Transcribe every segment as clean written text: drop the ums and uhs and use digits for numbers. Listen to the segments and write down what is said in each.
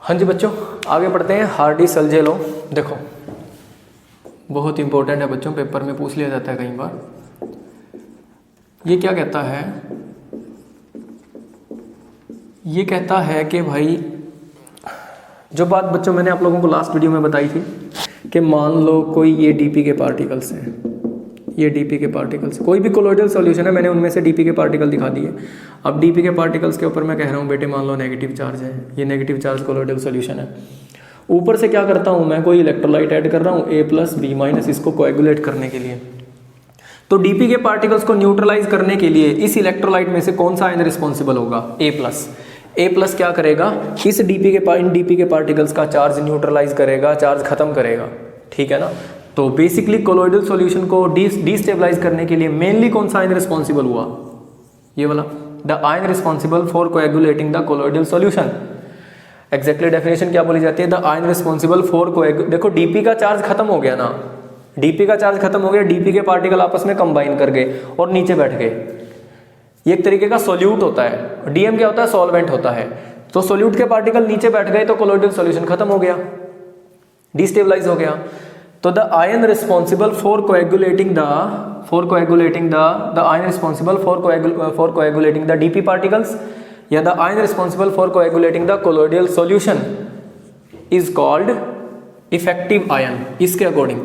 हाँ जी बच्चों, आगे बढ़ते हैं। हार्डी-सल्जे लॉ देखो बहुत इंपॉर्टेंट है बच्चों, पेपर में पूछ लिया जाता है कई बार। ये क्या कहता है, ये कहता है कि भाई जो बात बच्चों मैंने आप लोगों को लास्ट वीडियो में बताई थी कि मान लो कोई ये डीपी के पार्टिकल्स हैं, ये डीपी के पार्टिकल्स, कोई भी कोलोइडल सॉल्यूशन है, मैंने उनमें से डीपी के पार्टिकल दिखा दिए। अब डीपी के पार्टिकल्स के ऊपर मैं कह रहा हूँ बेटे मान लो नेगेटिव चार्ज है, ये नेगेटिव चार्ज कोलोइडल सॉल्यूशन है। ऊपर से क्या करता हूँ मैं, कोई इलेक्ट्रोलाइट ऐड कर रहा हूँ A+B- इसको कोएगुलेट करने के लिए। तो डीपी के पार्टिकल्स को न्यूट्रलाइज करने के लिए इस इलेक्ट्रोलाइट में से कौन सा आयन रिस्पॉन्सिबल होगा, A+ क्या करेगा, इस डीपी के पार्टिकल्स का चार्ज न्यूट्रलाइज करेगा, चार्ज खत्म करेगा, ठीक है ना। तो बेसिकली कोलोइडल सॉल्यूशन को डिस्टेबलाइज करने के लिए मेनली कौन सा आयन रिस्पॉन्सिबल हुआ, ये वाला, the ion responsible for coagulating the colloidal solution. Exactly definition क्या बोली जाती है, द आयन रिस्पॉन्सिबल फॉर देखो डीपी का चार्ज खत्म हो गया ना, डीपी का चार्ज खत्म हो गया, डीपी के पार्टिकल आपस में कंबाइन कर गए और नीचे बैठ गए। ये एक तरीके का सोल्यूट होता है, डीएम क्या होता है, सॉल्वेंट होता है। तो सोल्यूट के पार्टिकल नीचे बैठ गए तो कोलोइडल सॉल्यूशन खत्म हो गया, डिस्टेबलाइज हो गया। तो the ion responsible for coagulating the ion responsible for coagulating the DP particles या the ion responsible for coagulating the colloidal solution is called effective ion. इसके अकॉर्डिंग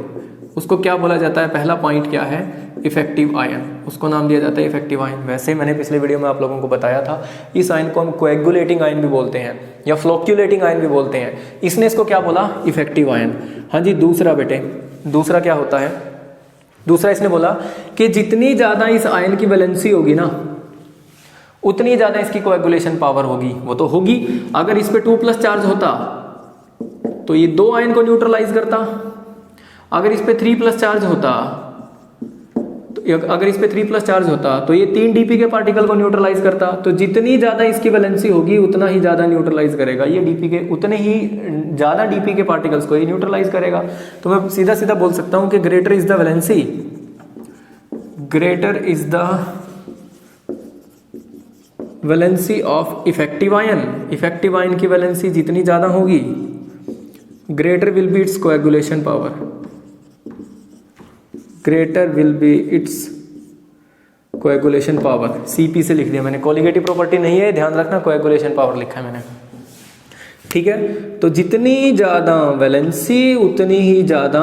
उसको क्या बोला जाता है, पहला पॉइंट क्या है, इफेक्टिव आयन, उसको नाम दिया जाता है इफेक्टिव आयन। वैसे मैंने पिछले वीडियो में आप लोगों को बताया था, इस आयन को हम कोएगुलेटिंग आयन भी बोलते हैं या फ्लोक्यूलेटिंग आयन भी बोलते हैं। इसने इसको क्या बोला, इफेक्टिव आयन। हाँ जी, दूसरा बेटे, दूसरा क्या होता है, दूसरा इसने बोला कि जितनी ज्यादा इस आयन की वैलेंसी होगी ना उतनी ज्यादा इसकी कोएगुलेशन पावर होगी। वो तो होगी, अगर इस पे 2+ चार्ज होता तो ये 2 आयन को न्यूट्रलाइज करता, अगर इस पे 3+ चार्ज होता तो ये 3 डीपी के पार्टिकल को न्यूट्रलाइज करता। तो जितनी ज्यादा इसकी वैलेंसी होगी उतना ही ज्यादा न्यूट्रलाइज करेगा ये डीपी के, उतने ही ज्यादा डीपी के पार्टिकल्स को ये न्यूट्रलाइज करेगा। तो मैं सीधा सीधा बोल सकता हूं कि greater is the valency of effective ion. Effective ion की वैलेंसी जितनी ज्यादा होगी greater will be it's coagulation power, greater will be it's coagulation power. CP से लिख दिया मैंने, कोलिगेटिव प्रॉपर्टी नहीं है, ध्यान रखना, कोएगुलेशन पावर लिखा है मैंने, ठीक है। तो जितनी ज्यादा वैलेंसी उतनी ही ज्यादा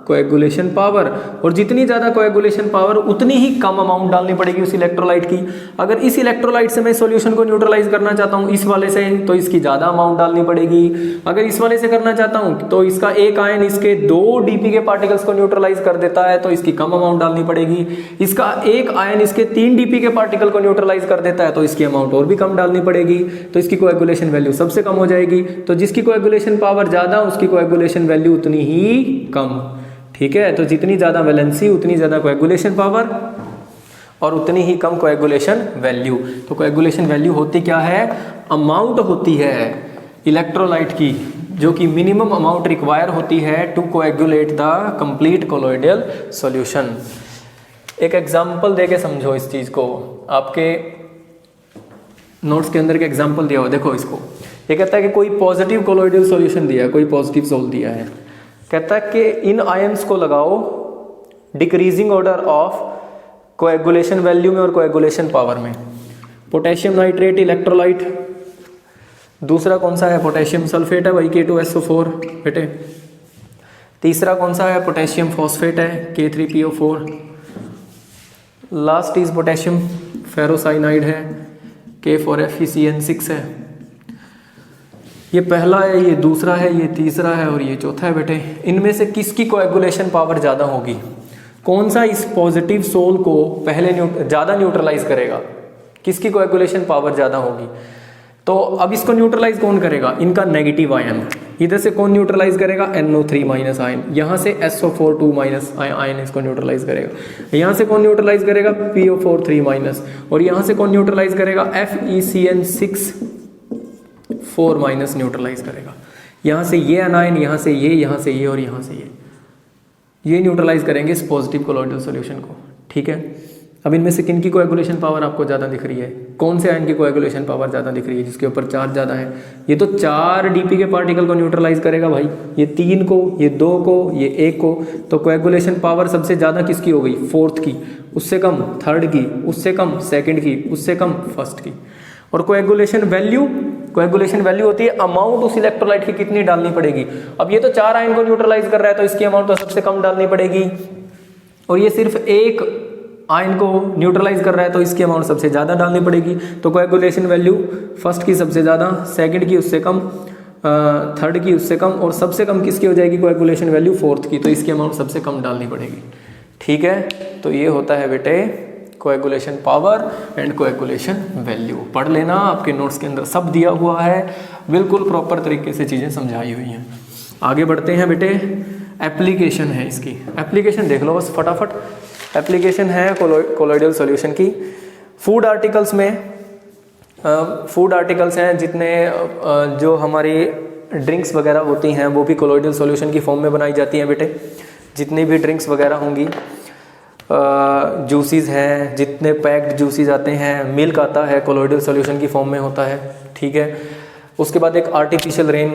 कोएगुलेशन पावर, और जितनी ज्यादा कोएगुलेशन पावर उतनी ही कम अमाउंट डालनी पड़ेगी उस इलेक्ट्रोलाइट की। अगर इस इलेक्ट्रोलाइट से मैं सॉल्यूशन को न्यूट्रलाइज करना चाहता हूं इस वाले से, तो इसकी ज्यादा अमाउंट डालनी पड़ेगी। अगर इस वाले से करना चाहता हूं तो इसका एक आयन इसके 2 डीपी के पार्टिकल्स को न्यूट्रलाइज कर देता है तो इसकी कम अमाउंट डालनी पड़ेगी। इसका एक आयन इसके 3 डीपी के पार्टिकल को न्यूट्रलाइज कर देता है तो इसकी अमाउंट और भी कम डालनी पड़ेगी, तो इसकी कोएगुलेशन वैल्यू सबसे कम हो जाएगी। तो जिसकी कोएगुलेशन पावर ज्यादा उसकी कोएगुलेशन वैल्यू उतनी ही कम, ठीक है। तो जितनी ज्यादा वैलेंसी उतनी ज्यादा कोएगुलेशन पावर और उतनी ही कम कोएगुलेशन वैल्यू। तो कोएगुलेशन वैल्यू होती क्या है, अमाउंट होती है इलेक्ट्रोलाइट की जो कि मिनिमम अमाउंट रिक्वायर होती है to coagulate the complete colloidal solution. एक एग्जांपल देके समझो इस चीज को, आपके नोट्स के अंदर एक एग्जांपल दिया हुआ, देखो इसको। ये कहता है कि कोई पॉजिटिव कोलोइडल सॉल्यूशन दिया है, कोई पॉजिटिव सोल दिया है, कहता है कि इन आयंस को लगाओ decreasing order of coagulation value में और कोएगुलेशन पावर में। पोटेशियम नाइट्रेट इलेक्ट्रोलाइट, दूसरा कौन सा है, पोटेशियम सल्फेट है, वही K2SO4 बेटे। तीसरा कौन सा है, पोटेशियम फॉस्फेट है, K3PO4। Last is potassium ferrocyanide है, K4FeCN6 है। ये पहला है, ये दूसरा है, ये तीसरा है और ये चौथा है बेटे। इनमें से किसकी कोएगुलेशन पावर ज़्यादा होगी, कौन सा इस पॉजिटिव सोल को पहले ज़्यादा न्यूट्रलाइज करेगा, किसकी कोएगुलेशन पावर ज़्यादा होगी। तो अब इसको न्यूट्रलाइज कौन करेगा, इनका नेगेटिव आयन। इधर से कौन न्यूट्रलाइज करेगा, NO3- आयन, यहाँ से SO4 आयन इसको न्यूट्रलाइज करेगा। यहाँ से कौन न्यूट्रलाइज करेगा, PO4 और यहाँ से कौन न्यूट्रलाइज करेगा, FeCN6 न्यूट्रलाइज करेगा। यहाँ से ये अनायन, यहाँ से ये, यहाँ से ये और यहाँ से ये न्यूट्रलाइज करेंगे इस पॉजिटिव कोलोइडल सॉल्यूशन को, ठीक है। अब इनमें से किन की कोएगुलेशन पावर आपको ज़्यादा दिख रही है, कौन से आयन की कोएगुलेशन पावर ज़्यादा दिख रही है? जिसके ऊपर चार्ज ज़्यादा है। ये तो 4 डीपी के पार्टिकल को न्यूट्रलाइज करेगा भाई, ये 3 को, ये 2 को, ये 1 को। तो कोएगुलेशन पावर सबसे ज़्यादा किसकी हो गई? 4th की, उससे कम 3rd की, उससे कम 2nd की, उससे कम 1st की। और कोएगुलेशन वैल्यू होती है अमाउंट उस इलेक्ट्रोलाइट की कितनी डालनी पड़ेगी। अब ये तो 4 आयन को न्यूट्रलाइज कर रहा है तो इसकी अमाउंट तो सबसे कम डालनी पड़ेगी, और ये सिर्फ 1 आयन को न्यूट्रलाइज कर रहा है तो इसकी अमाउंट सबसे ज़्यादा डालनी पड़ेगी। तो कोएगुलेशन वैल्यू 1st की सबसे ज़्यादा, 2nd की उससे कम, 3rd की उससे कम, और सबसे कम किसकी हो जाएगी कोएगुलेशन वैल्यू? 4th की। तो इसकी अमाउंट सबसे कम डालनी पड़ेगी। ठीक है, तो ये होता है बेटे coagulation power and coagulation value. पढ़ लेना, आपके नोट्स के अंदर सब दिया हुआ है, बिल्कुल प्रॉपर तरीके से चीज़ें समझाई हुई हैं। आगे बढ़ते हैं बेटे, एप्लीकेशन है इसकी। एप्लीकेशन देख लो बस फटाफट। एप्लीकेशन है कोलोइडल सॉल्यूशन की। फूड आर्टिकल्स में फूड आर्टिकल्स हैं जितने जो हमारी ड्रिंक्स वगैरह होती हैं वो भी कोलोइडल सॉल्यूशन की फॉर्म में बनाई जाती हैं बेटे। जितनी भी ड्रिंक्स वगैरह होंगी, जूसेस हैं, जितने पैक्ड जूसेस आते हैं, मिल्क आता है, कोलोइडल सॉल्यूशन की फॉर्म में होता है। ठीक है, उसके बाद एक आर्टिफिशियल रेन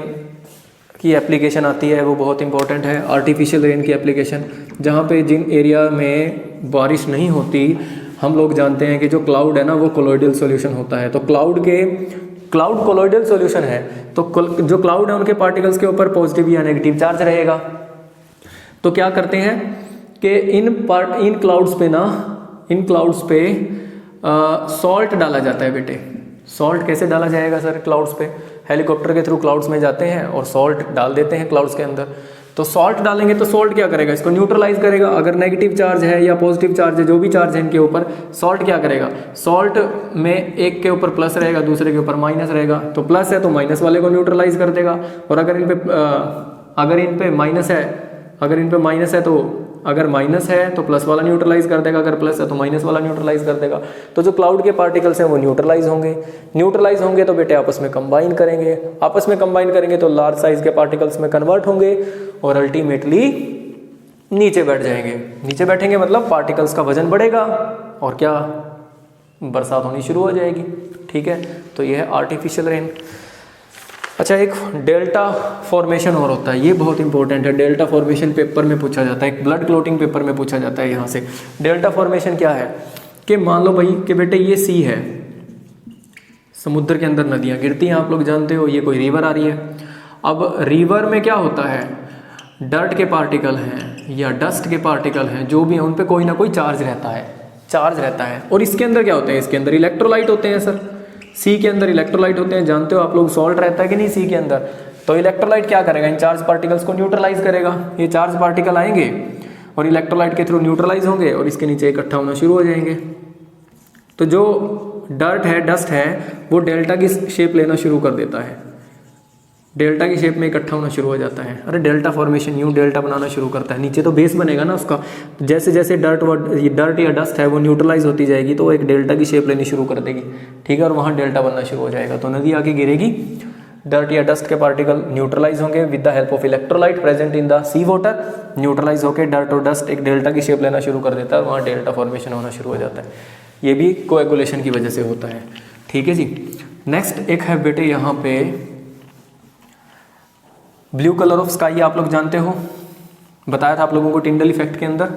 की एप्लीकेशन आती है, वो बहुत इंपॉर्टेंट है। आर्टिफिशियल रेन की एप्लीकेशन, जहाँ पे जिन एरिया में बारिश नहीं होती, हम लोग जानते हैं कि जो क्लाउड है ना वो कोलोइडल सॉल्यूशन होता है। तो क्लाउड कोलोइडल सॉल्यूशन है, तो जो क्लाउड है उनके पार्टिकल्स के ऊपर पॉजिटिव या नेगेटिव चार्ज रहेगा। तो क्या करते हैं कि इन क्लाउड्स पे सॉल्ट डाला जाता है बेटे। सॉल्ट कैसे डाला जाएगा सर क्लाउड्स पे? हेलीकॉप्टर के थ्रू क्लाउड्स में जाते हैं और सॉल्ट डाल देते हैं क्लाउड्स के अंदर। तो सॉल्ट डालेंगे तो सॉल्ट क्या करेगा? इसको न्यूट्रलाइज करेगा। अगर नेगेटिव चार्ज है या पॉजिटिव चार्ज है, जो भी चार्ज है इनके ऊपर, सॉल्ट क्या करेगा? सॉल्ट में एक के ऊपर प्लस रहेगा, दूसरे के ऊपर माइनस रहेगा। तो प्लस है तो माइनस वाले को न्यूट्रलाइज कर देगा, और अगर इन पे माइनस है तो अगर माइनस है तो प्लस वाला न्यूट्रलाइज कर देगा, अगर प्लस है तो माइनस वाला न्यूट्रलाइज कर देगा। तो जो क्लाउड के पार्टिकल्स हैं वो न्यूट्रलाइज होंगे तो बेटे आपस में कंबाइन करेंगे तो लार्ज साइज के पार्टिकल्स में कन्वर्ट होंगे और अल्टीमेटली नीचे बैठ जाएंगे। नीचे बैठेंगे मतलब पार्टिकल्स का वजन बढ़ेगा और क्या, बरसात होनी शुरू हो जाएगी। ठीक है, तो ये है आर्टिफिशियल रेन। अच्छा, एक डेल्टा फॉर्मेशन और होता है, ये बहुत इंपॉर्टेंट है। डेल्टा फॉर्मेशन पेपर में पूछा जाता है, एक ब्लड क्लोटिंग पेपर में पूछा जाता है। यहाँ से डेल्टा फॉर्मेशन क्या है कि मान लो भाई कि बेटे ये सी है, समुद्र के अंदर नदियाँ गिरती हैं, आप लोग जानते हो, ये कोई रिवर आ रही है। अब रिवर में क्या होता है, डर्ट के पार्टिकल हैं या डस्ट के पार्टिकल हैं, जो भी हैं उन पे कोई ना कोई चार्ज रहता है। और इसके अंदर क्या होते हैं? इसके अंदर इलेक्ट्रोलाइट होते हैं सर। सी के अंदर इलेक्ट्रोलाइट होते हैं, जानते हो आप लोग। सॉल्ट रहता है कि नहीं सी के अंदर? तो इलेक्ट्रोलाइट क्या करेगा? इन चार्ज पार्टिकल्स को न्यूट्रलाइज करेगा। ये चार्ज पार्टिकल आएंगे और इलेक्ट्रोलाइट के थ्रू न्यूट्रलाइज होंगे और इसके नीचे इकट्ठा होना शुरू हो जाएंगे। तो जो डस्ट है वो डेल्टा की शेप लेना शुरू कर देता है, डेल्टा की शेप में इकट्ठा होना शुरू हो जाता है। अरे डेल्टा फॉर्मेशन, यूँ डेल्टा बनाना शुरू करता है। नीचे तो बेस बनेगा ना उसका, जैसे जैसे डर्ट या डस्ट है वो न्यूट्रलाइज होती जाएगी तो वो एक डेल्टा की शेप लेनी शुरू कर देगी। ठीक है, और वहाँ डेल्टा बनना शुरू हो जाएगा। तो नदी आके गिरेगी, डर्ट या डस्ट के पार्टिकल न्यूट्रलाइज होंगे with the help of electrolyte present in the sea water. Neutralise होकर डर्ट और डस्ट एक डेल्टा की शेप लेना शुरू कर देता है और वहाँ डेल्टा फॉर्मेशन होना शुरू हो जाता है। ये भी कोएगुलेशन की वजह से होता है। ठीक है जी। नेक्स्ट एक है बेटे यहाँ पे ब्लू कलर ऑफ स्काई, आप लोग जानते हो, बताया था आप लोगों को टिंडल इफेक्ट के अंदर।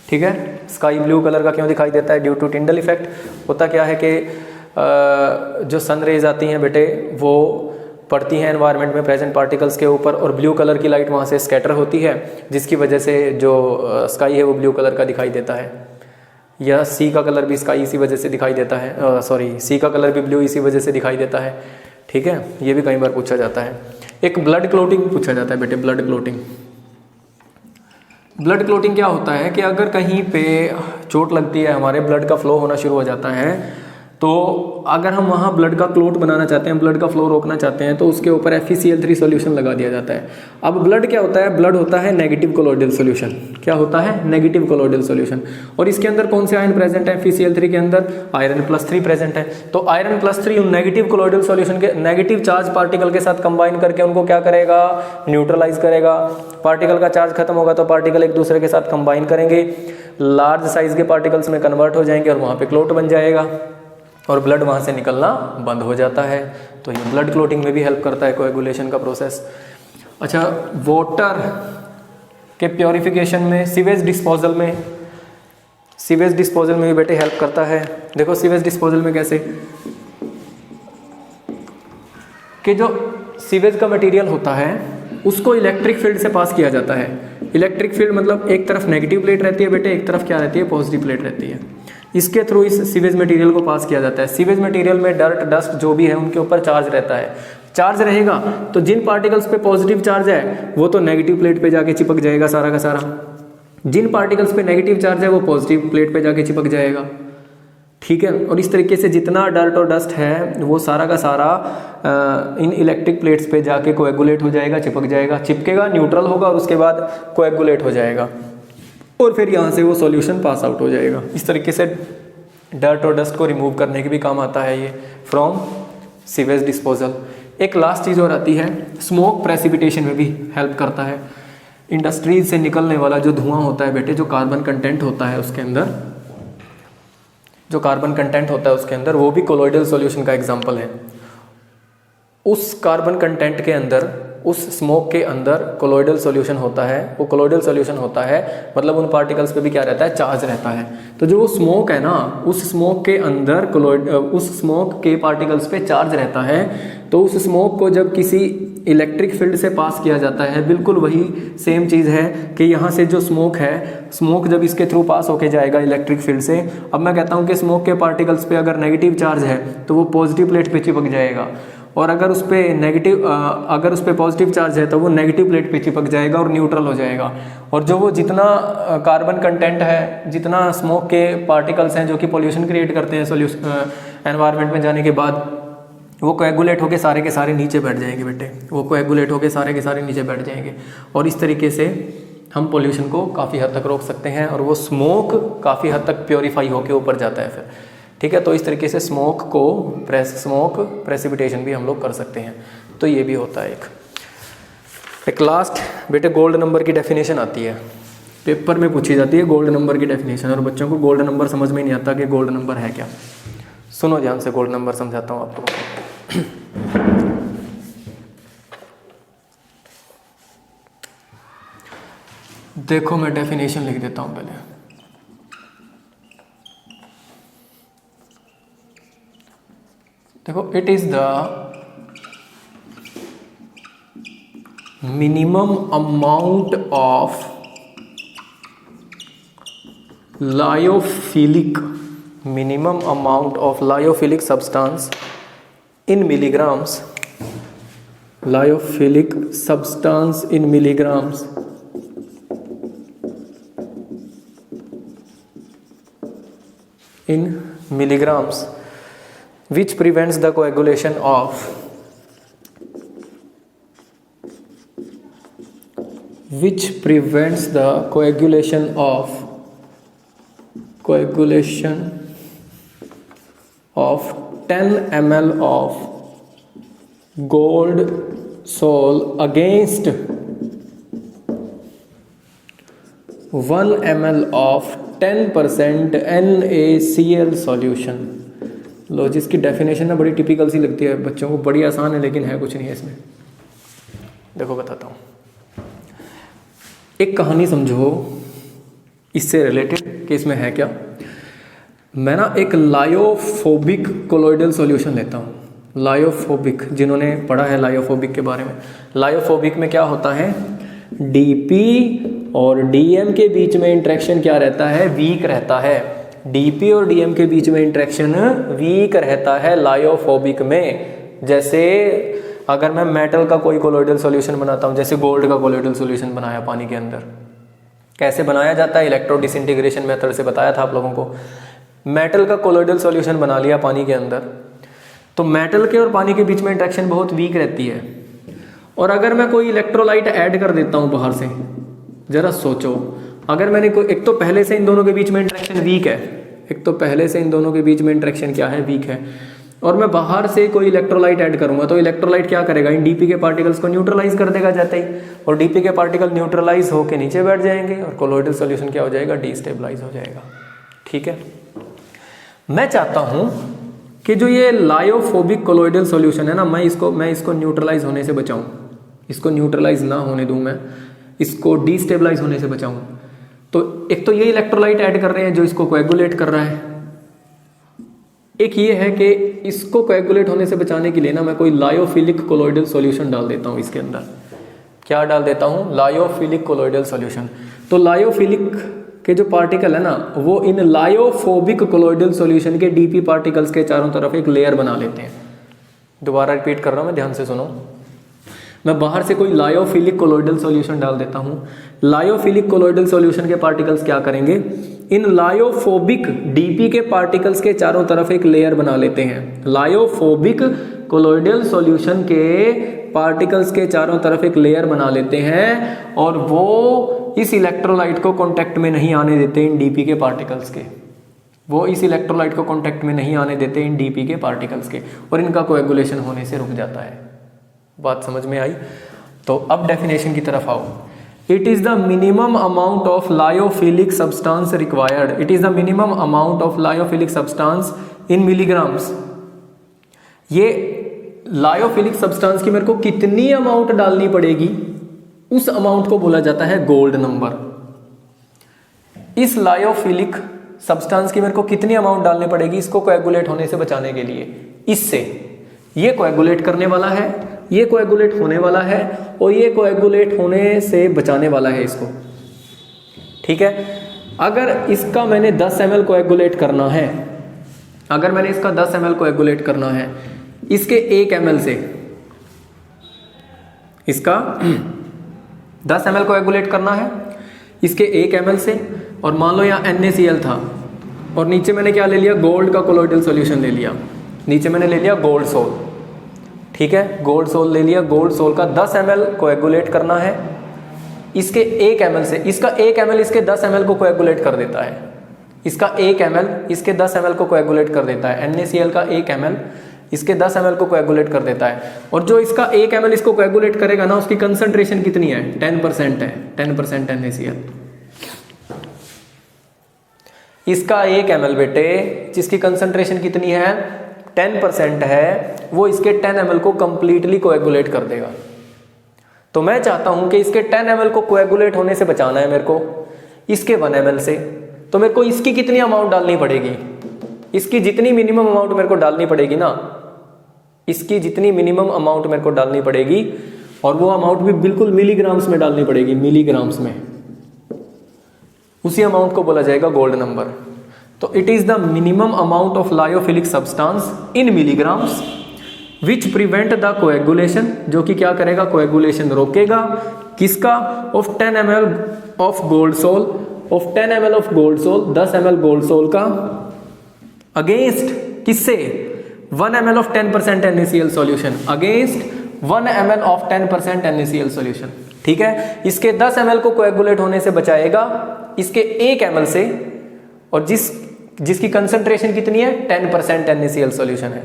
ठीक है, स्काई ब्लू कलर का क्यों दिखाई देता है? Due to Tyndall effect. होता क्या है कि जो सन रेज आती हैं बेटे वो पड़ती हैं एनवायरनमेंट में प्रेजेंट पार्टिकल्स के ऊपर और ब्लू कलर की लाइट वहाँ से स्कैटर होती है, जिसकी वजह से जो स्काई है वो ब्लू कलर का दिखाई देता है। या सी का कलर भी स्काई इसी वजह से दिखाई देता है, सी का कलर भी ब्लू इसी वजह से दिखाई देता है। ठीक है, ये भी कई बार पूछा जाता है। एक ब्लड क्लोटिंग पूछा जाता है बेटे, ब्लड क्लोटिंग क्या होता है कि अगर कहीं पे चोट लगती है, हमारे ब्लड का फ्लो होना शुरू हो जाता है, तो अगर हम वहाँ ब्लड का क्लोट बनाना चाहते हैं, ब्लड का फ्लो रोकना चाहते हैं, तो उसके ऊपर FeCl3 सॉल्यूशन लगा दिया जाता है। अब ब्लड क्या होता है? ब्लड होता है नेगेटिव कोलोइडल सॉल्यूशन। क्या होता है? Negative colloidal solution. और इसके अंदर कौन से आयन प्रेजेंट है? FeCl3 के अंदर Iron+3 प्रेजेंट है। तो Iron+3 उन नेगेटिव कोलोइडल सॉल्यूशन के नेगेटिव चार्ज पार्टिकल के साथ कंबाइन करके उनको क्या करेगा? न्यूट्रलाइज करेगा। पार्टिकल का चार्ज खत्म होगा तो पार्टिकल एक दूसरे के साथ कंबाइन करेंगे, लार्ज साइज के पार्टिकल्स में कन्वर्ट हो जाएंगे और वहाँ पे क्लोट बन जाएगा। और ब्लड वहाँ से निकलना बंद हो जाता है। तो ये ब्लड क्लोटिंग में भी हेल्प करता है कोएगुलेशन का प्रोसेस। अच्छा, वाटर के प्योरिफिकेशन में, सीवेज डिस्पोजल में भी बेटे हेल्प करता है। देखो सीवेज डिस्पोजल में कैसे कि जो सीवेज का मटेरियल होता है उसको इलेक्ट्रिक फील्ड से पास किया जाता है। इलेक्ट्रिक फील्ड मतलब एक तरफ नेगेटिव प्लेट रहती है बेटे, एक तरफ क्या रहती है, पॉजिटिव प्लेट रहती है। इसके थ्रू इस सीवेज मटेरियल को पास किया जाता है। सीवेज मटेरियल में डर्ट, डस्ट जो भी है उनके ऊपर चार्ज रहता है। चार्ज रहेगा तो जिन पार्टिकल्स पे पॉजिटिव चार्ज है वो तो नेगेटिव प्लेट पे जाके चिपक जाएगा सारा का सारा, जिन पार्टिकल्स पे नेगेटिव चार्ज है वो पॉजिटिव प्लेट पे जाके चिपक जाएगा। ठीक है, और इस तरीके से जितना डर्ट और डस्ट है वो सारा का सारा इन इलेक्ट्रिक प्लेट्स पे जाके कोएगुलेट हो जाएगा, चिपक जाएगा, चिपकेगा, न्यूट्रल होगा और उसके बाद कोएगुलेट हो जाएगा और फिर यहाँ से वो सॉल्यूशन पास आउट हो जाएगा। इस तरीके से डर्ट और डस्ट को रिमूव करने के भी काम आता है ये फ्रॉम सीवेज डिस्पोजल। एक लास्ट चीज़ और आती है, स्मोक प्रेसिपिटेशन में भी हेल्प करता है। इंडस्ट्रीज से निकलने वाला जो धुआं होता है बेटे, जो कार्बन कंटेंट होता है उसके अंदर, वो भी कोलोइडल सॉल्यूशन का एग्जांपल है। उस कार्बन कंटेंट के अंदर, उस स्मोक के अंदर कोलोइडल सॉल्यूशन होता है। वो कोलोइडल सॉल्यूशन होता है मतलब उन पार्टिकल्स पे भी क्या रहता है, चार्ज रहता है। तो जो वो स्मोक है ना, उस स्मोक के अंदर उस स्मोक के पार्टिकल्स पे चार्ज रहता है। तो उस स्मोक को जब किसी इलेक्ट्रिक फील्ड से पास किया जाता है, बिल्कुल वही सेम चीज़ है कि यहाँ से जो स्मोक है, स्मोक जब इसके थ्रू पास होके जाएगा इलेक्ट्रिक फील्ड से, अब मैं कहता हूँ कि स्मोक के पार्टिकल्स पे अगर नेगेटिव चार्ज है तो वो पॉजिटिव प्लेट पे चिपक जाएगा, और अगर उस पर पॉजिटिव चार्ज है तो वो नेगेटिव प्लेट पे चिपक जाएगा और न्यूट्रल हो जाएगा। और जो वो जितना कार्बन कंटेंट है, जितना स्मोक के पार्टिकल्स हैं जो कि पोल्यूशन क्रिएट करते हैं एनवायरनमेंट में जाने के बाद, वो कोएगुलेट होके सारे के सारे नीचे बैठ जाएंगे बेटे, वो कोएगुलेट होके सारे के सारे नीचे बैठ जाएंगे। और इस तरीके से हम पोल्यूशन को काफ़ी हद तक रोक सकते हैं और वो स्मोक काफ़ी हद तक प्योरीफाई होके ऊपर जाता है फिर। ठीक है, तो इस तरीके से स्मोक प्रेसिपिटेशन भी हम लोग कर सकते हैं। तो ये भी होता है एक लास्ट बेटे गोल्ड नंबर की डेफिनेशन आती है, पेपर में पूछी जाती है गोल्ड नंबर की डेफिनेशन, और बच्चों को गोल्ड नंबर समझ में नहीं आता कि गोल्ड नंबर है क्या। सुनो ध्यान से, गोल्ड नंबर समझाता हूँ आपको। देखो मैं डेफिनेशन लिख देता हूँ पहले। देखो, it is the minimum amount of lyophilic substance in milligrams, lyophilic substance in milligrams which prevents the coagulation of of 10 ml of gold sol against 1 ml of 10% NaCl solution। लो, जिसकी डेफिनेशन ना बड़ी typical सी लगती है बच्चों को, बड़ी आसान है लेकिन है कुछ नहीं है इसमें। देखो बताता हूँ, एक कहानी समझो इससे रिलेटेड कि इसमें है क्या। मैं ना एक लायोफोबिक कोलोइडल सॉल्यूशन लेता हूँ। लायोफोबिक, जिन्होंने पढ़ा है लायोफोबिक के बारे में, लायोफोबिक में क्या होता है, डीपी और डीएम के बीच में इंटरेक्शन क्या रहता है, वीक रहता है। डीपी और डीएम के बीच में इंटरेक्शन वीक रहता है लायोफोबिक में। जैसे अगर मैं मेटल का कोई कोलोइडल सॉल्यूशन बनाता हूँ, जैसे गोल्ड का कोलोइडल सॉल्यूशन बनाया पानी के अंदर, कैसे बनाया जाता है, इलेक्ट्रो डिसइंटीग्रेशन मेथड से बताया था आप लोगों को। मेटल का कोलोइडल सॉल्यूशन बना लिया पानी के अंदर, तो मेटल के और पानी के बीच में इंटरेक्शन बहुत वीक रहती है। और अगर मैं कोई इलेक्ट्रोलाइट ऐड कर देता हूँ बाहर से, जरा सोचो, अगर मैंने कोई, एक तो पहले से इन दोनों के बीच में इंटरेक्शन वीक है, क्या है, वीक है, और मैं बाहर से कोई इलेक्ट्रोलाइट ऐड करूंगा तो इलेक्ट्रोलाइट क्या करेगा, इन डीपी के पार्टिकल्स को न्यूट्रलाइज कर देगा जाते ही, और डीपी के पार्टिकल न्यूट्रलाइज होकर नीचे बैठ जाएंगे और कोलोइडल सॉल्यूशन क्या हो जाएगा, डीस्टेबलाइज हो जाएगा। ठीक है, मैं चाहता हूं कि जो ये लायोफोबिक कोलोइडल सॉल्यूशन है ना, मैं इसको न्यूट्रलाइज होने से बचाऊं, इसको न्यूट्रलाइज ना होने दूं, मैं इसको डिस्टेबलाइज होने से बचाऊं। तो एक तो ये इलेक्ट्रोलाइट ऐड कर रहे हैं जो इसको कोएगुलेट कर रहा है, एक ये है कि इसको कोएगुलेट होने से बचाने के लिए ना मैं कोई लायोफिलिक कोलोइडल सॉल्यूशन डाल देता हूँ इसके अंदर। क्या डाल देता हूँ? Lyophilic colloidal solution. तो लायोफिलिक के जो पार्टिकल है ना, वो इन लायोफोबिक कोलोइडल सॉल्यूशन के डीपी पार्टिकल्स के चारों तरफ एक लेयर बना लेते हैं। दोबारा रिपीट कर रहा हूँ मैं, ध्यान से सुनो। मैं बाहर से कोई लायोफिलिक कोलोइडल सॉल्यूशन डाल देता हूँ। लायोफिलिक कोलोइडल सॉल्यूशन के पार्टिकल्स क्या करेंगे? इन लायोफोबिक डीपी के पार्टिकल्स के चारों तरफ एक लेयर बना लेते हैं। लायोफोबिक कोलोइडल सॉल्यूशन के पार्टिकल्स के चारों तरफ एक लेयर बना लेते हैं और वो इस इलेक्ट्रोलाइट को कांटेक्ट में नहीं आने देते इन डीपी के पार्टिकल्स के, वो इस इलेक्ट्रोलाइट को कांटेक्ट में नहीं आने देते इन डीपी के पार्टिकल्स के, और इनका कोएगुलेशन होने से रुक जाता है। बात समझ में आई? तो अब डेफिनेशन की तरफ आओ। It is the minimum amount of lyophilic substance required, it is the minimum amount of lyophilic substance in milligrams. ये लायोफिलिक सब्सटेंस की मेरे को कितनी अमाउंट डालनी पड़ेगी, उस अमाउंट को बोला जाता है गोल्ड नंबर। इस लायोफिलिक सब्सटेंस की मेरे को कितनी अमाउंट डालनी पड़ेगी इसको कोएगुलेट होने से बचाने के लिए, इससे ये कोएगुलेट करने वाला है, ये कोएगुलेट होने वाला है, और ये कोएगुलेट होने से बचाने वाला है इसको। ठीक है, अगर इसका मैंने 10 ml कोएगुलेट करना है, अगर मैंने इसका 10 ml कोएगुलेट करना है, इसके 1 ml से, इसका 10 ml कोएगुलेट करना है इसके 1 ml से, और मान लो यहाँ NaCl था और नीचे मैंने क्या ले लिया? गोल्ड का कोलोइडल सॉल्यूशन ले लिया, नीचे मैंने ले लिया गोल्ड सोल। ठीक है, गोल्ड सोल ले लिया, गोल्ड सोल का 10 ml कोएगुलेट करना है इसके 1 ml से, इसका 1 ml इसके 10 ml को कोएगुलेट कर देता है, इसका 1 ml इसके 10 ml को कोएगुलेट कर देता है, NaCl का 1 ml इसके 10 ml को कोएगुलेट कर देता है। और जो इसका 1 ml इसको कोएगुलेट करेगा ना, उसकी कंसंट्रेशन कितनी है? 10% है, 10% NaCl। इसका 1 ml बेटे जिसकी कंसंट्रेशन कितनी है? 10% है, वो इसके 10 ml को कंप्लीटली कोएगुलेट कर देगा। तो मैं चाहता हूं कि इसके 10 ml को कोएगुलेट होने से बचाना है मेरे को इसके 1 ml से, तो मेरे को इसकी कितनी अमाउंट डालनी पड़ेगी? इसकी जितनी मिनिमम अमाउंट मेरे को डालनी पड़ेगी ना, इसकी जितनी मिनिमम अमाउंट मेरे को डालनी पड़ेगी, और वो अमाउंट भी बिल्कुल मिलीग्राम्स में डालनी पड़ेगी, मिलीग्राम्स में, उसी अमाउंट को बोला जाएगा गोल्ड नंबर। तो it is the minimum amount of lyophilic substance in milligrams which prevent the coagulation, जो कि क्या करेगा? कोएगुलेशन रोकेगा। किसका? Of 10 ml of gold sol, of 10 ml of gold sol, 10 ml gold sol का, अगेंस्ट किससे? 1 ml of 10% NaCl solution, against 1 ml of 10% NaCl solution. ठीक है, इसके 10 ml को कोएगुलेट होने से बचाएगा इसके 1 ml से, और जिसकी कंसंट्रेशन कितनी है? 10% NaCl सॉल्यूशन है।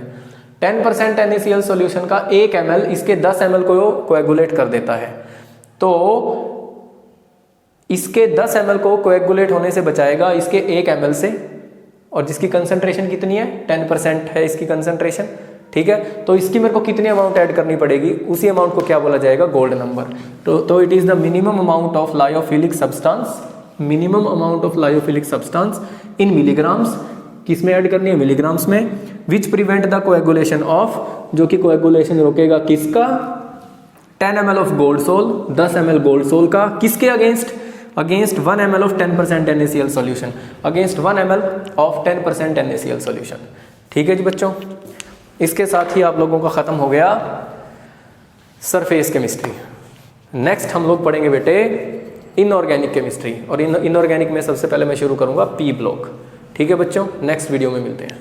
10% NaCl सॉल्यूशन का 1 ml इसके 10 ml को कोएगुलेट कर देता है। तो इसके 10 ml को कोएगुलेट होने से बचाएगा इसके 1 ml से, और जिसकी कंसंट्रेशन कितनी है? 10% है इसकी कंसंट्रेशन। ठीक है, तो इसकी मेरे को कितनी अमाउंट ऐड करनी पड़ेगी? उसी अमाउंट को क्या बोला जाएगा? Gold number. तो it is the minimum amount of lyophilic substance, minimum amount of lyophilic substance in milligrams, किसमें ऐड करनी है? मिलीग्राम्स में। Which prevent the coagulation of, जो कि कोएगुलेशन रोकेगा किसका? 10 ml of gold sol, 10 ml gold sol का, किसके against? Against 1 ml of 10% NaCl solution, against 1 ml of 10% NaCl solution. ठीक है जी बच्चों, इसके साथ ही आप लोगों का खत्म हो गया सरफेस केमिस्ट्री। नेक्स्ट हम लोग पढ़ेंगे बेटे इनऑर्गेनिक केमिस्ट्री, और इनऑर्गेनिक में सबसे पहले मैं शुरू करूंगा पी ब्लॉक। ठीक है बच्चों, नेक्स्ट वीडियो में मिलते हैं।